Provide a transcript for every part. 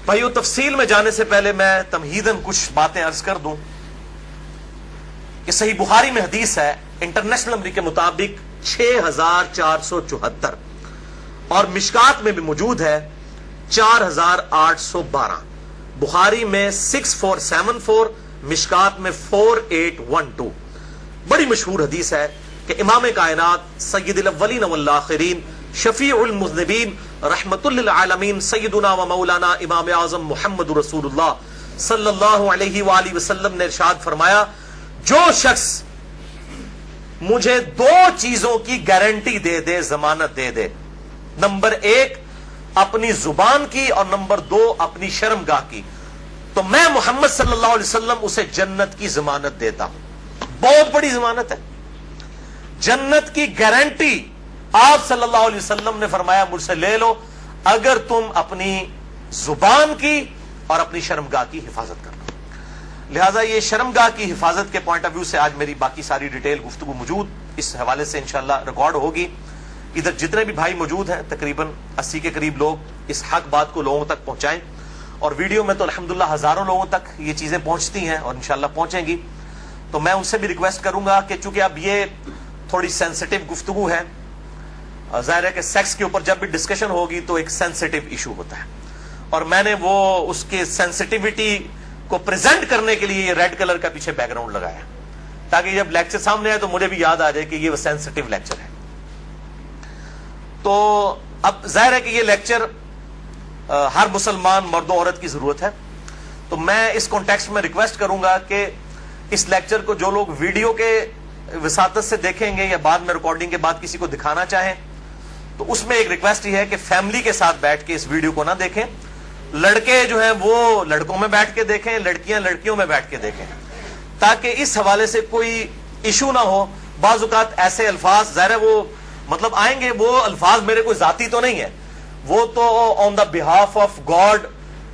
بھائیو تفصیل میں جانے سے پہلے میں تمہیداً کچھ باتیں عرض کر دوں کہ صحیح بخاری میں حدیث ہے انٹرنیشنل نمبر کے مطابق 6474 اور مشکات میں بھی موجود ہے 4812. بخاری میں 6474, مشکات میں 4812. بڑی مشہور حدیث ہے کہ امام کائنات سید الاولین والآخرین شفیع المذنبین رحمت للعالمین سیدنا و مولانا امام اعظم محمد رسول اللہ صلی اللہ علیہ وآلہ وسلم نے ارشاد فرمایا، جو شخص مجھے 2 چیزوں کی گارنٹی دے دے، ضمانت دے دے، نمبر 1 اپنی زبان کی اور نمبر 2 اپنی شرمگاہ کی، تو میں محمد صلی اللہ علیہ وسلم اسے جنت کی ضمانت دیتا ہوں. بہت بڑی ضمانت ہے، جنت کی گارنٹی. آپ صلی اللہ علیہ وسلم نے فرمایا مجھ سے لے لو اگر تم اپنی زبان کی اور اپنی شرمگاہ کی حفاظت کرنا. لہذا یہ شرمگاہ کی حفاظت کے پوائنٹ آف ویو سے آج میری باقی ساری ڈیٹیل گفتگو موجود اس حوالے سے انشاءاللہ ریکارڈ ہوگی. ادھر جتنے بھی بھائی موجود ہیں تقریباً 80 کے قریب لوگ اس حق بات کو لوگوں تک پہنچائیں، اور ویڈیو میں تو الحمدللہ ہزاروں لوگوں تک یہ چیزیں پہنچتی ہیں اور انشاءاللہ پہنچیں گی. تو میں ان سے بھی ریکویسٹ کروں گا کہ چونکہ اب یہ تھوڑی سینسٹیو گفتگو ہے، ظاہر ہے کہ سیکس کے اوپر جب بھی ڈسکشن ہوگی تو ایک سینسٹیو ایشو ہوتا ہے، اور میں نے وہ اس کے سینسٹیوٹی کو پریزنٹ کرنے کے لیے یہ ریڈ کلر کا پیچھے بیک گراؤنڈ لگایا تاکہ جب لیکچر سامنے آئے تو مجھے بھی یاد آ جائے کہ یہ وہ سینسٹیو لیکچر ہے. تو اب ظاہر ہے کہ یہ لیکچر ہر مسلمان مرد و عورت کی ضرورت ہے، تو میں اس کانٹیکسٹ میں ریکویسٹ کروں گا کہ اس لیکچر کو جو لوگ ویڈیو کے وساطت سے دیکھیں گے یا بعد میں ریکارڈنگ کے بعد کسی کو دکھانا چاہیں تو اس میں ایک ریکویسٹ یہ ہے کہ فیملی کے ساتھ بیٹھ کے اس ویڈیو کو نہ دیکھیں. لڑکے جو ہیں وہ لڑکوں میں بیٹھ کے دیکھیں، لڑکیاں لڑکیوں میں بیٹھ کے دیکھیں، تاکہ اس حوالے سے کوئی ایشو نہ ہو. بعض اوقات ایسے الفاظ ظاہر ہے وہ مطلب آئیں گے، وہ الفاظ میرے کوئی ذاتی تو نہیں ہے، وہ تو on the behalf of God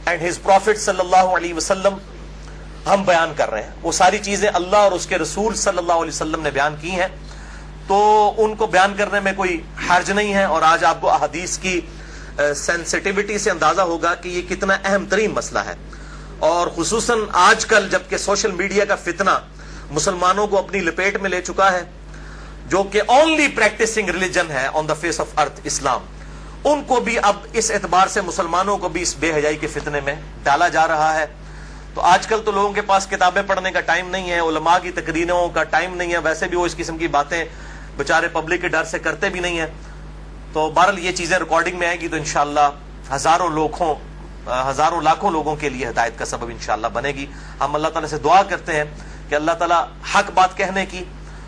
and his prophet صلی اللہ علیہ وسلم ہم بیان کر رہے ہیں. وہ ساری چیزیں اللہ اور اس کے رسول صلی اللہ علیہ وسلم نے بیان کی ہیں، تو ان کو بیان کرنے میں کوئی حرج نہیں ہے. اور آج آپ کو احادیث کی سینسٹیوٹی سے اندازہ ہوگا کہ یہ کتنا اہم ترین مسئلہ ہے، اور خصوصاً آج کل جبکہ سوشل میڈیا کا فتنہ مسلمانوں کو اپنی لپیٹ میں لے چکا ہے، جو کہ اونلی پریکٹسنگ ریلیجن ہے آن دا فیس آف ارتھ اسلام، ان کو بھی اب اس اعتبار سے مسلمانوں کو بھی اس بے حیائی کے فتنے میں ڈالا جا رہا ہے. تو آج کل تو لوگوں کے پاس کتابیں پڑھنے کا ٹائم نہیں ہے، علماء کی تقریروں کا ٹائم نہیں ہے، ویسے بھی وہ اس قسم کی باتیں بچارے پبلک کے ڈر سے کرتے بھی نہیں ہیں. تو بہرحال یہ چیزیں ریکارڈنگ میں آئے گی تو انشاءاللہ ہزاروں لاکھوں لوگوں کے لیے ہدایت کا سبب انشاءاللہ بنے گی. ہم اللہ تعالیٰ سے دعا کرتے ہیں کہ اللہ تعالیٰ حق بات کہنے کی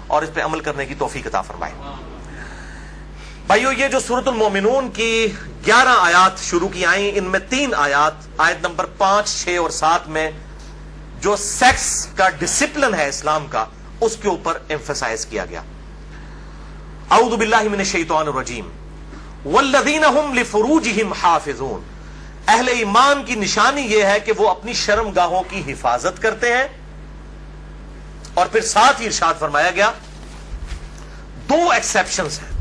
اور اس پہ عمل کرنے کی توفیق عطا فرمائے. بھائیو یہ جو سورۃ المومنون کی 11 آیات شروع کی آئیں، ان میں 3 آیات آیت نمبر 5، 6 اور 7 میں جو سیکس کا ڈسپلن ہے اسلام کا اس کے اوپر ایمفسائز کیا گیا. اعوذ باللہ من الشیطان الرجیم والذین هم لفروجہم حافظون. اہل ایمان کی نشانی یہ ہے کہ وہ اپنی شرمگاہوں کی حفاظت کرتے ہیں، اور پھر ساتھ ہی ارشاد فرمایا گیا 2 ایکسیپشنز ہیں،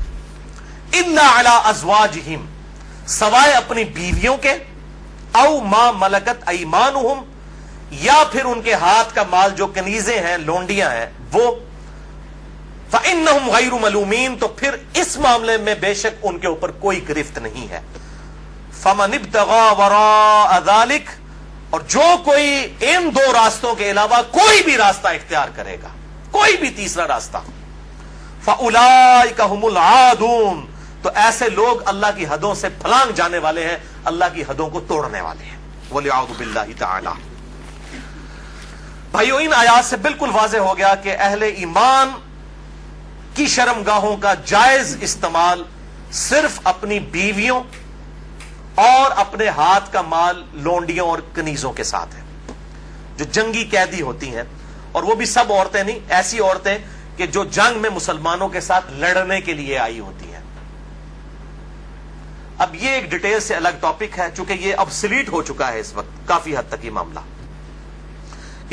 الا علی ازواجہم، سوائے اپنی بیویوں کے، او ما ملکت ایمانہم، یا پھر ان کے ہاتھ کا مال جو کنیزیں ہیں، لونڈیاں ہیں وہ، فإنہم غیر ملومین، تو پھر اس معاملے میں بے شک ان کے اوپر کوئی گرفت نہیں ہے. فمن ابتغى وراء ذلك، اور جو کوئی ان 2 راستوں کے علاوہ کوئی بھی راستہ اختیار کرے گا، کوئی بھی تیسرا راستہ، فأولئک هم العادون، تو ایسے لوگ اللہ کی حدوں سے پھلانگ جانے والے ہیں، اللہ کی حدوں کو توڑنے والے ہیں. وَلِعَوْذُ بِاللَّهِ تَعَالَى. بھائیو ان آیات سے بالکل واضح ہو گیا کہ اہل ایمان کی شرمگاہوں کا جائز استعمال صرف اپنی بیویوں اور اپنے ہاتھ کا مال لونڈیوں اور کنیزوں کے ساتھ ہے، جو جنگی قیدی ہوتی ہیں، اور وہ بھی سب عورتیں نہیں، ایسی عورتیں کہ جو جنگ میں مسلمانوں کے ساتھ لڑنے کے لیے آئی ہوتی ہیں. اب یہ ایک ڈیٹیل سے الگ ٹاپک ہے، چونکہ یہ ابسلیٹ ہو چکا ہے اس وقت کافی حد تک یہ معاملہ،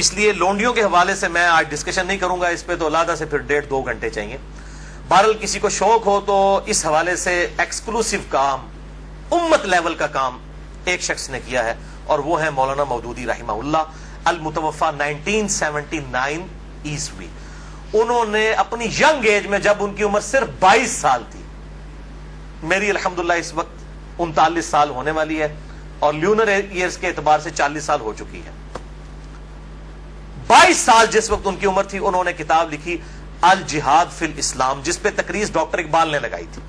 اس لیے لونڈیوں کے حوالے سے میں آج ڈسکشن نہیں کروں گا اس پہ، تو علیحدہ سے پھر 1.5-2 گھنٹے چاہیے. بہرحال کسی کو شوق ہو تو اس حوالے سے ایکسکلوسیو کام، امت لیول کا کام ایک شخص نے کیا ہے اور وہ ہے مولانا مودودی رحمہ اللہ المتوفا 1979 عیسوی. انہوں نے اپنی ینگ ایج میں جب ان کی عمر صرف 22 سال تھی, میری الحمدللہ اس وقت 39 سال ہونے والی ہے اور لیونر ایئرز کے اعتبار سے 40 سال ہو چکی ہے. 22 سال جس وقت ان کی عمر تھی انہوں نے کتاب لکھی الجہاد فی الاسلام, جس پہ تقریر ڈاکٹر اقبال نے لگائی تھی,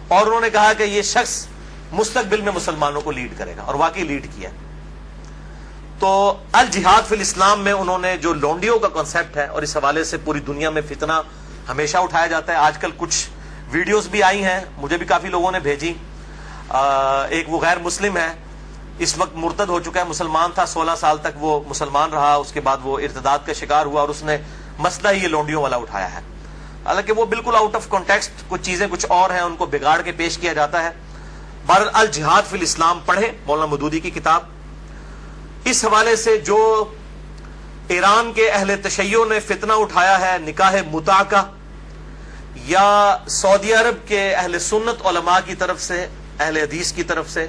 اور انہوں نے کہا کہ یہ شخص مستقبل میں مسلمانوں کو لیڈ کرے گا, اور واقعی لیڈ کیا. تو الجہاد فی الاسلام میں انہوں نے جو لونڈیوں کا کانسیپٹ ہے, اور اس حوالے سے پوری دنیا میں فتنہ ہمیشہ اٹھایا جاتا ہے. آج کل کچھ ویڈیوز بھی آئی ہیں, مجھے بھی کافی لوگوں نے بھیجی. ایک وہ غیر مسلم ہے, اس وقت مرتد ہو چکا ہے, مسلمان تھا 16 سال تک وہ مسلمان رہا, اس کے بعد وہ ارتداد کا شکار ہوا اور اس نے مسئلہ ہی یہ لونڈیوں والا اٹھایا ہے. حالانکہ وہ بالکل آؤٹ آف کانٹیکسٹ, کچھ چیزیں کچھ اور ہیں, ان کو بگاڑ کے پیش کیا جاتا ہے. بہرحال الجہاد فی الاسلام پڑھیں مولانا مودودی کی کتاب. اس حوالے سے جو ایران کے اہل تشیع نے فتنہ اٹھایا ہے نکاح متع کا, یا سعودی عرب کے اہل سنت علماء کی طرف سے, اہل حدیث کی طرف سے,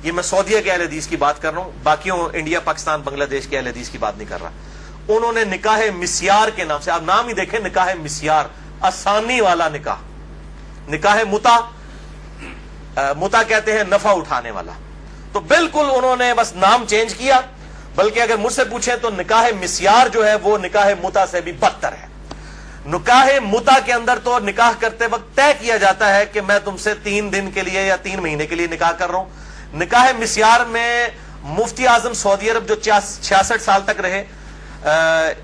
یہ میں سعودیہ کے اہل حدیث کی بات کر رہا ہوں, باقیوں انڈیا پاکستان بنگلہ دیش کے اہل حدیث کی بات نہیں کر رہا, انہوں نے نکاح مسیار کے نام سے, آپ نام ہی دیکھیں نکاح مسیار, آسانی والا نکاح. نکاح متع, متع کہتے ہیں نفع اٹھانے والا, تو بالکل انہوں نے بس نام چینج کیا. بلکہ اگر مجھ سے پوچھیں تو نکاح مسیار جو ہے وہ نکاح متع سے بھی بدتر ہے. نکاح متع کے اندر تو نکاح کرتے وقت طے کیا جاتا ہے کہ میں تم سے 3 دن کے لیے یا 3 مہینے کے لیے نکاح کر رہا ہوں. نکاح مسیار میں مفتی اعظم سعودی عرب جو 66 سال تک رہے,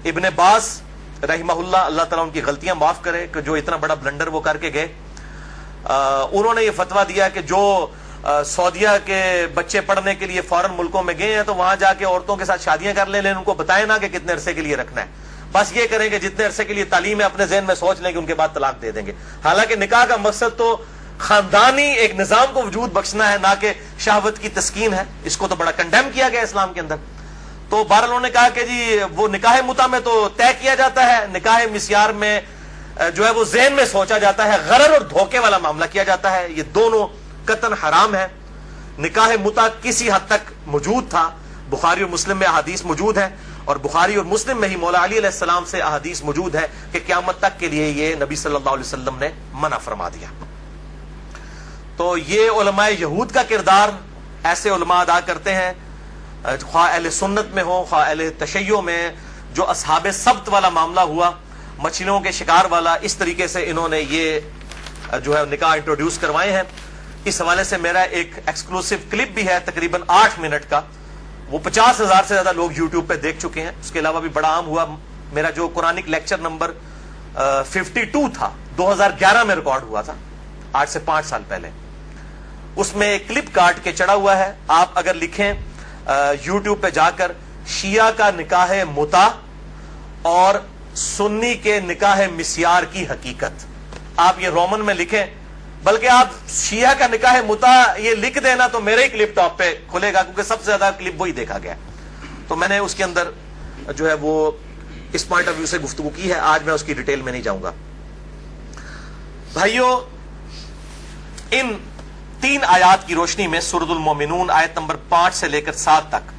ابن باز رحمہ اللہ, اللہ تعالیٰ ان کی غلطیاں معاف کرے کہ جو اتنا بڑا بلنڈر وہ کر کے گئے, انہوں نے یہ فتویٰ دیا کہ جو سعودیہ کے بچے پڑھنے کے لیے فارن ملکوں میں گئے ہیں تو وہاں جا کے عورتوں کے ساتھ شادیاں کر لیں, لیکن ان کو بتائیں نا کہ کتنے عرصے کے لیے رکھنا ہے, بس یہ کریں کہ جتنے عرصے کے لیے تعلیم ہے اپنے ذہن میں سوچ لیں کہ ان کے بعد طلاق دے دیں گے. حالانکہ نکاح کا مقصد تو خاندانی ایک نظام کو وجود بخشنا ہے, نہ کہ شہوت کی تسکین ہے. اس کو تو بڑا کنڈیم کیا گیا اسلام کے اندر. تو بہرحال انہوں نے کہا کہ جی وہ نکاح متع میں تو طے کیا جاتا ہے, نکاح مسیار میں جو ہے وہ ذہن میں سوچا جاتا ہے, غرر اور دھوکے والا معاملہ کیا جاتا ہے. یہ دونوں قطعاً حرام ہے. نکاح متع کسی حد تک موجود تھا, بخاری اور مسلم میں احادیث موجود ہیں, اور بخاری اور مسلم میں ہی مولا علی علیہ السلام سے احادیث موجود ہے کہ قیامت تک کے لیے یہ نبی صلی اللہ علیہ وسلم نے منع فرما دیا. تو یہ علماء یہود کا کردار ایسے علماء ادا کرتے ہیں, خواہ اہل سنت میں ہو خواہ اہل تشیع میں. جو اصحاب سبت والا معاملہ ہوا, مچھلیوں کے شکار والا, اس طریقے سے انہوں نے یہ جو ہے نکاح انٹروڈیوس کروائے ہیں. اس حوالے سے میرا ایک ایکسکلوسیو کلپ بھی ہے تقریباً 8 منٹ کا, وہ 50,000 سے زیادہ لوگ یوٹیوب پہ دیکھ چکے ہیں. اس کے علاوہ بھی بڑا عام ہوا میرا جو قرآنک لیکچر نمبر 52 تھا, 2011 میں ریکارڈ ہوا تھا, آج سے 5 سال پہلے. اس میں ایک کلپ کاٹ کے چڑھا ہوا ہے, آپ اگر لکھیں یوٹیوب پہ جا کر شیعہ کا نکاح متع اور سنی کے نکاح مسیار کی حقیقت, آپ یہ رومن میں لکھیں, بلکہ آپ شیعہ کا نکاح متع یہ لکھ دینا تو میرے ہی کلپ ٹاپ پہ کھلے گا, کیونکہ سب سے زیادہ کلپ وہی دیکھا گیا. تو میں نے اس کے اندر جو ہے وہ اس پوائنٹ آف ویو سے گفتگو کی ہے. آج میں اس کی ڈیٹیل میں نہیں جاؤں گا. بھائیو, ان 3 آیات کی روشنی میں سورۃ المومنون آیت نمبر 5 سے لے کر 7 تک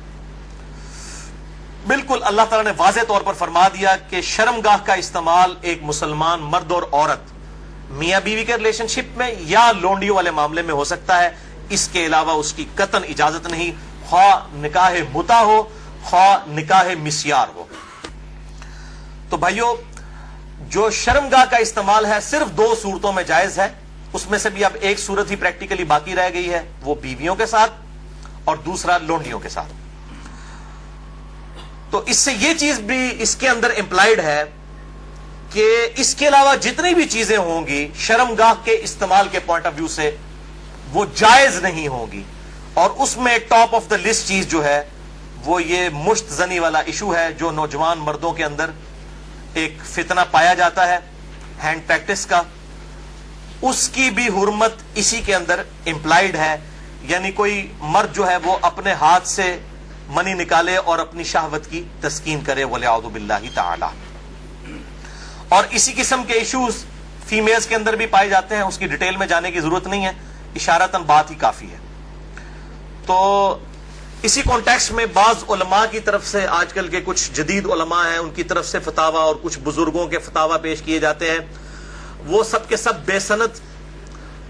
بالکل اللہ تعالیٰ نے واضح طور پر فرما دیا کہ شرمگاہ کا استعمال ایک مسلمان مرد اور عورت میاں بیوی کے ریلیشن شپ میں یا لونڈیوں والے معاملے میں ہو سکتا ہے, اس کے علاوہ اس کی قطعاً اجازت نہیں, خواہ نکاح متع ہو خواہ نکاح مسیار ہو. تو بھائیو, جو شرمگاہ کا استعمال ہے صرف 2 صورتوں میں جائز ہے, اس میں سے بھی اب ایک صورت ہی پریکٹیکلی باقی رہ گئی ہے, وہ بیویوں کے ساتھ اور دوسرا لونڈیوں کے ساتھ. تو اس سے یہ چیز بھی اس کے اندر امپلائڈ ہے کہ اس کے علاوہ جتنی بھی چیزیں ہوں گی شرمگاہ کے استعمال کے پوائنٹ آف ویو سے وہ جائز نہیں ہوں گی. اور اس میں ٹاپ آف دا لسٹ چیز جو ہے وہ یہ مشت زنی والا ایشو ہے, جو نوجوان مردوں کے اندر ایک فتنہ پایا جاتا ہے ہینڈ پریکٹس کا, اس کی بھی حرمت اسی کے اندر امپلائڈ ہے. یعنی کوئی مرد جو ہے وہ اپنے ہاتھ سے منی نکالے اور اپنی شہوت کی تسکین کرے, وَلِعَوْذُ بِاللَّهِ تَعَالَى. اور اسی قسم کے ایشوز فیمیلز کے اندر بھی پائے جاتے ہیں, اس کی ڈیٹیل میں جانے کی ضرورت نہیں ہے, اشارتاً بات ہی کافی ہے. تو اسی کانٹیکسٹ میں بعض علماء کی طرف سے، آج کل کے کچھ جدید علماء ہیں ان کی طرف سے فتاوا اور کچھ بزرگوں کے فتاوا پیش کیے جاتے ہیں، وہ سب کے سب بے سند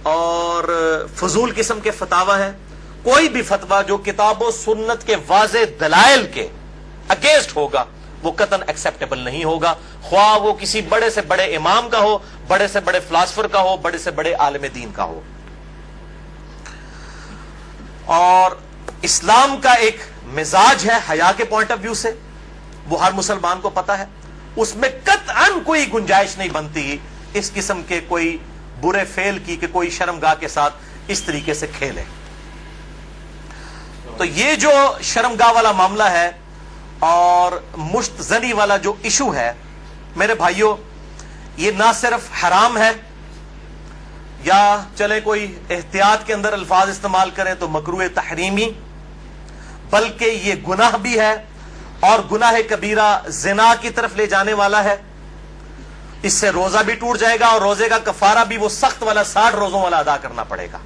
اور فضول قسم کے فتاوا ہیں. کوئی بھی فتوا جو کتاب و سنت کے واضح دلائل کے اگینسٹ ہوگا وہ قطعاً ایکسیپٹیبل نہیں ہوگا، خواہ وہ کسی بڑے سے بڑے امام کا ہو، بڑے سے بڑے فلاسفر کا ہو، بڑے سے بڑے عالم دین کا ہو. اور اسلام کا ایک مزاج ہے حیا کے پوائنٹ آف ویو سے، وہ ہر مسلمان کو پتا ہے، اس میں قطعاً کوئی گنجائش نہیں بنتی اس قسم کے کوئی برے فعل کی کہ کوئی شرمگاہ کے ساتھ اس طریقے سے کھیلے. تو یہ جو شرمگاہ والا معاملہ ہے اور مشت زنی والا جو ایشو ہے میرے بھائیوں، یہ نہ صرف حرام ہے، یا چلے کوئی احتیاط کے اندر الفاظ استعمال کریں تو مکروہ تحریمی، بلکہ یہ گناہ بھی ہے، اور گناہ کبیرہ زنا کی طرف لے جانے والا ہے. اس سے روزہ بھی ٹوٹ جائے گا اور روزے کا کفارہ بھی وہ سخت والا 60 روزوں والا ادا کرنا پڑے گا،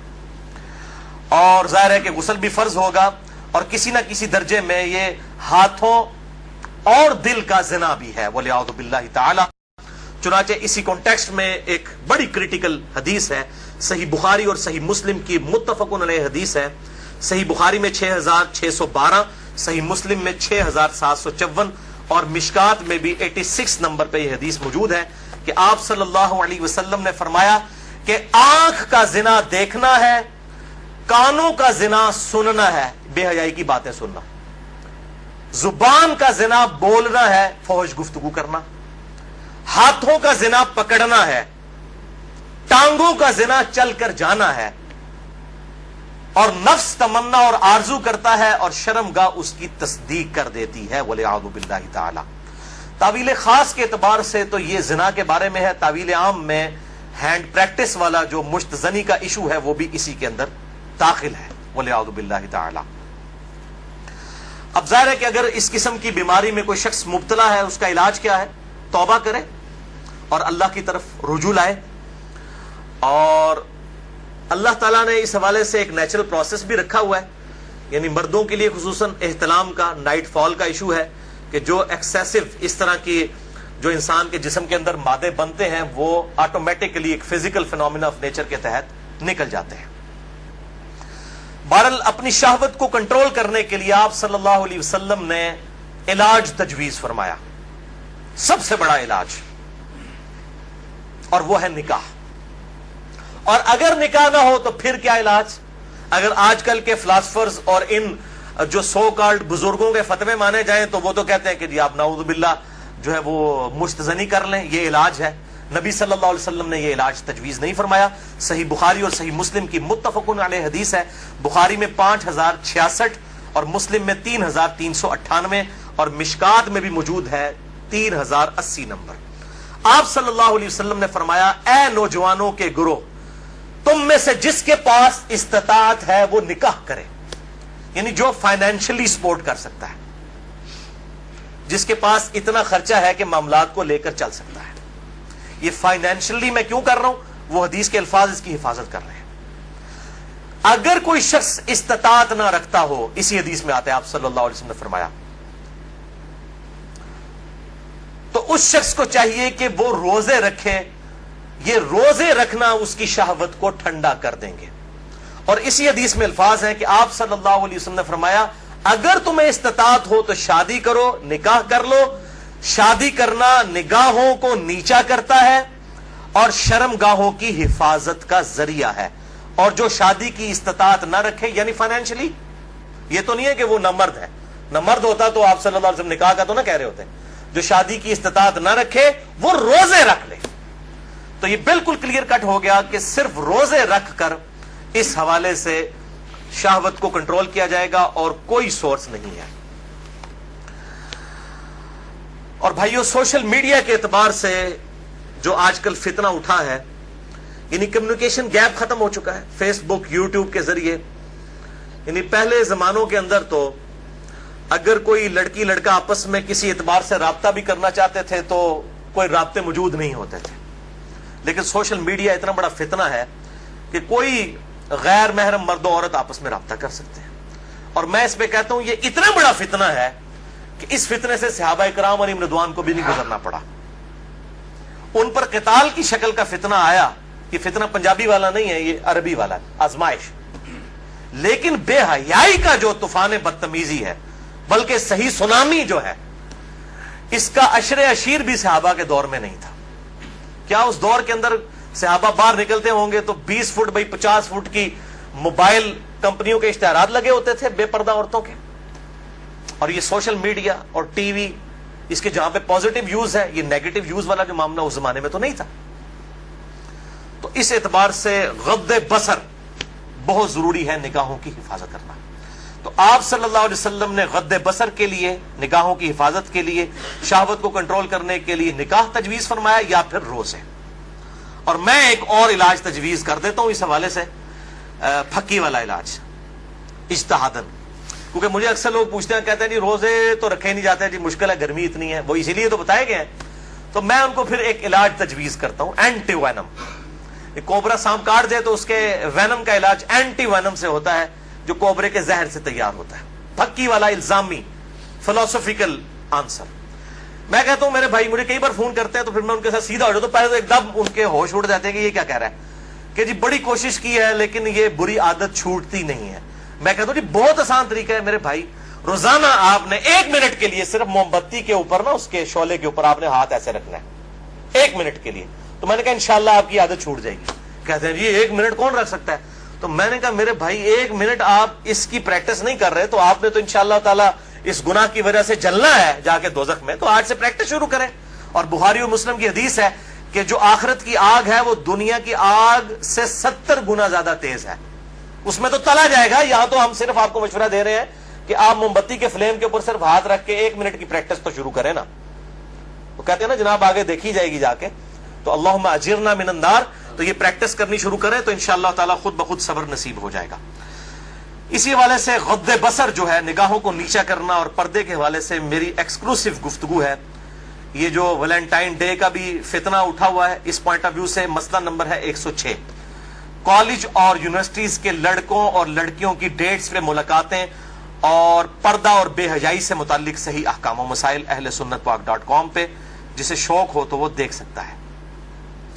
اور ظاہر ہے کہ غسل بھی فرض ہوگا، اور کسی نہ کسی درجے میں یہ ہاتھوں اور دل کا زنا بھی ہے والعیاذ باللہ تعالی. چنانچہ اسی کانٹیکسٹ میں ایک بڑی کریٹیکل حدیث ہے، صحیح بخاری اور صحیح مسلم کی متفق علیہ حدیث ہے. صحیح بخاری میں 6612، صحیح مسلم میں 6754 اور مشکات میں بھی 86 نمبر پہ یہ حدیث موجود ہے کہ آپ صلی اللہ علیہ وسلم نے فرمایا کہ آنکھ کا زنا دیکھنا ہے، کانوں کا زنا سننا ہے، بے حیائی کی باتیں سننا، زبان کا زنا بولنا ہے، فحش گفتگو کرنا، ہاتھوں کا زنا پکڑنا ہے، ٹانگوں کا زنا چل کر جانا ہے، اور نفس تمنا اور آرزو کرتا ہے اور شرمگاہ اس کی تصدیق کر دیتی ہے والعیاذ باللہ تعالی. تعویل خاص کے اعتبار سے تو یہ زنا کے بارے میں ہے، تعویل عام میں ہینڈ پریکٹس والا جو مشت زنی کا ایشو ہے وہ بھی اسی کے اندر داخل ہے والعیاذ باللہ تعالی. اب ظاہر ہے کہ اگر اس قسم کی بیماری میں کوئی شخص مبتلا ہے، اس کا علاج کیا ہے؟ توبہ کرے اور اللہ کی طرف رجوع لائے. اور اللہ تعالیٰ نے اس حوالے سے ایک نیچرل پروسیس بھی رکھا ہوا ہے، یعنی مردوں کے لیے خصوصاً احتلام کا، نائٹ فال کا ایشو ہے کہ جو ایکسیسو اس طرح کی جو انسان کے جسم کے اندر مادے بنتے ہیں وہ آٹومیٹکلی ایک فزیکل فینومینا آف نیچر کے تحت نکل جاتے ہیں. بہرحال اپنی شہوت کو کنٹرول کرنے کے لیے آپ صلی اللہ علیہ وسلم نے علاج تجویز فرمایا، سب سے بڑا علاج، اور وہ ہے نکاح. اور اگر نکاح نہ ہو تو پھر کیا علاج؟ اگر آج کل کے فلاسفرز اور ان جو سو کالڈ بزرگوں کے فتوے مانے جائیں تو وہ تو کہتے ہیں کہ جی آپ نعوذ باللہ جو ہے وہ مشتزنی کر لیں، یہ علاج ہے. نبی صلی اللہ علیہ وسلم نے یہ علاج تجویز نہیں فرمایا. صحیح بخاری اور صحیح مسلم کی متفقن علیہ حدیث ہے، بخاری میں 5066 اور مسلم میں 3398 اور مشکات میں بھی موجود ہے 3080 نمبر. آپ صلی اللہ علیہ وسلم نے فرمایا، اے نوجوانوں کے گروہ، تم میں سے جس کے پاس استطاعت ہے وہ نکاح کرے، یعنی جو فائنینشلی سپورٹ کر سکتا ہے، جس کے پاس اتنا خرچہ ہے کہ معاملات کو لے کر چل سکتا ہے. یہ فائنینشلی میں کیوں کر رہا ہوں؟ وہ حدیث کے الفاظ اس کی حفاظت کر رہے ہیں. اگر کوئی شخص استطاعت نہ رکھتا ہو، اسی حدیث میں آتا ہے آپ صلی اللہ علیہ وسلم نے فرمایا، تو اس شخص کو چاہیے کہ وہ روزے رکھے. یہ روزے رکھنا اس کی شہوت کو ٹھنڈا کر دیں گے. اور اسی حدیث میں الفاظ ہیں کہ آپ صلی اللہ علیہ وسلم نے فرمایا، اگر تمہیں استطاعت ہو تو شادی کرو، نکاح کر لو. شادی کرنا نگاہوں کو نیچا کرتا ہے اور شرم گاہوں کی حفاظت کا ذریعہ ہے. اور جو شادی کی استطاعت نہ رکھے، یعنی فائنینشلی، یہ تو نہیں ہے کہ وہ نہ مرد ہے، نہ مرد ہوتا تو آپ صلی اللہ علیہ وسلم نکاح کا تو نہ کہہ رہے ہوتے. جو شادی کی استطاعت نہ رکھے وہ روزے رکھ لے. تو یہ بالکل کلیئر کٹ ہو گیا کہ صرف روزے رکھ کر اس حوالے سے شہوت کو کنٹرول کیا جائے گا اور کوئی سورس نہیں ہے. اور بھائیو، سوشل میڈیا کے اعتبار سے جو آج کل فتنہ اٹھا ہے، یعنی کمیونیکیشن گیپ ختم ہو چکا ہے. فیس بک، یوٹیوب کے ذریعے، یعنی پہلے زمانوں کے اندر تو اگر کوئی لڑکی لڑکا آپس میں کسی اعتبار سے رابطہ بھی کرنا چاہتے تھے تو کوئی رابطے موجود نہیں ہوتے تھے. لیکن سوشل میڈیا اتنا بڑا فتنہ ہے کہ کوئی غیر محرم مرد و عورت آپس میں رابطہ کر سکتے ہیں. اور میں اس پہ کہتا ہوں یہ اتنا بڑا فتنہ ہے کہ اس فتنے سے صحابہ کرام علیہم رضوان کو بھی نہیں گزرنا پڑا. ان پر قتال کی شکل کا فتنہ آیا. یہ فتنہ پنجابی والا نہیں ہے, یہ عربی والا ہے, آزمائش. لیکن بے حیائی کا جو طوفان بدتمیزی ہے, بلکہ صحیح سونامی جو ہے, اس کا عشر عشیر بھی صحابہ کے دور میں نہیں تھا. کیا اس دور کے اندر صحابہ باہر نکلتے ہوں گے تو 20 فٹ بائی 50 فٹ کی موبائل کمپنیوں کے اشتہارات لگے ہوتے تھے بے پردہ عورتوں کے؟ اور یہ سوشل میڈیا اور ٹی وی, اس کے جہاں پہ پازیٹیو یوز ہے, یہ نیگیٹو یوز والا جو معاملہ اس زمانے میں تو نہیں تھا. تو اس اعتبار سے غض بصر بہت ضروری ہے نگاہوں کی حفاظت کرنا. تو آپ صلی اللہ علیہ وسلم نے غض بصر کے لیے, نگاہوں کی حفاظت کے لیے, شہوت کو کنٹرول کرنے کے لیے نکاح تجویز فرمایا یا پھر روزے. اور میں ایک اور علاج تجویز کر دیتا ہوں اس حوالے سے, پھکی والا علاج اجتہادن. کیونکہ مجھے اکثر لوگ پوچھتے ہیں, کہتے ہیں جی روزے تو رکھے نہیں جاتے, جی مشکل ہے, گرمی اتنی ہے, وہ اسی لیے تو بتائے گئے ہیں. تو میں ان کو پھر ایک علاج تجویز کرتا ہوں, اینٹی وینم. کوبرا سانپ کاٹ دے تو اس کے وینم کا علاج اینٹی وینم سے ہوتا ہے, جو کوبرے کے زہر سے تیار ہوتا ہے. پھکی والا الزامی فلسفیکل آنسر. میں کہتا ہوں میرے بھائی مجھے کئی بار فون کرتے ہیں تو پھر میں ان کے ساتھ سیدھا ہو جاتا ہوں. پہلے تو ایک دم ان کے ہوش اڑ جاتے ہیں کہ یہ کیا کہہ رہا ہے, کہ جی بڑی کوشش کی ہے لیکن یہ بری عادت چھوٹتی نہیں ہے. میں کہتا ہوں جی بہت آسان طریقہ ہے میرے بھائی, روزانہ آپ نے 1 منٹ کے لیے صرف موم بتی کے اوپر نا, اس کے شعلے کے اوپر آپ نے ہاتھ ایسے رکھنا ہے 1 منٹ کے لیے. تو میں نے کہا انشاءاللہ آپ کی عادت چھوٹ جائے گی. کہتے ہیں جی 1 منٹ کون رکھ سکتا ہے؟ تو میں نے کہا میرے بھائی 1 منٹ آپ اس کی پریکٹس نہیں کر رہے تو آپ نے تو انشاءاللہ تعالی اس گناہ کی وجہ سے جلنا ہے جا کے دوزخ میں. تو آج سے پریکٹس شروع کریں. اور بخاری و مسلم کی حدیث ہے کہ جو آخرت کی آگ ہے وہ دنیا کی آگ سے 70 گنا زیادہ تیز ہے. اس میں تو تلا جائے گا. یہاں تو ہم صرف آپ کو مشورہ دے رہے ہیں کہ آپ موم بتی کے فلیم کے اوپر صرف ہاتھ رکھ کے 1 منٹ کی پریکٹس تو شروع کریں نا. تو کہتے ہیں نا جناب آگے دیکھی جائے گی جا کے. تو اللہم اجرنا من النار. تو یہ پریکٹس کرنی شروع کریں تو انشاءاللہ تعالی خود بخود صبر نصیب ہو جائے گا. اسی حوالے سے غض بصر جو ہے, نگاہوں کو نیچا کرنا, اور پردے کے حوالے سے میری ایکسکلوسیو گفتگو ہے. یہ جو ویلنٹائن ڈے کا بھی فتنہ اٹھا ہوا ہے, اس پوائنٹ آف ویو سے مسئلہ نمبر ہے 106. کالج اور یونیورسٹیز کے لڑکوں اور لڑکیوں کی ڈیٹس پہ ملاقاتیں اور پردہ اور بے حیائی سے متعلق صحیح احکام و مسائل اہل سنت پاک .com پہ, جسے شوق ہو تو وہ دیکھ سکتا ہے.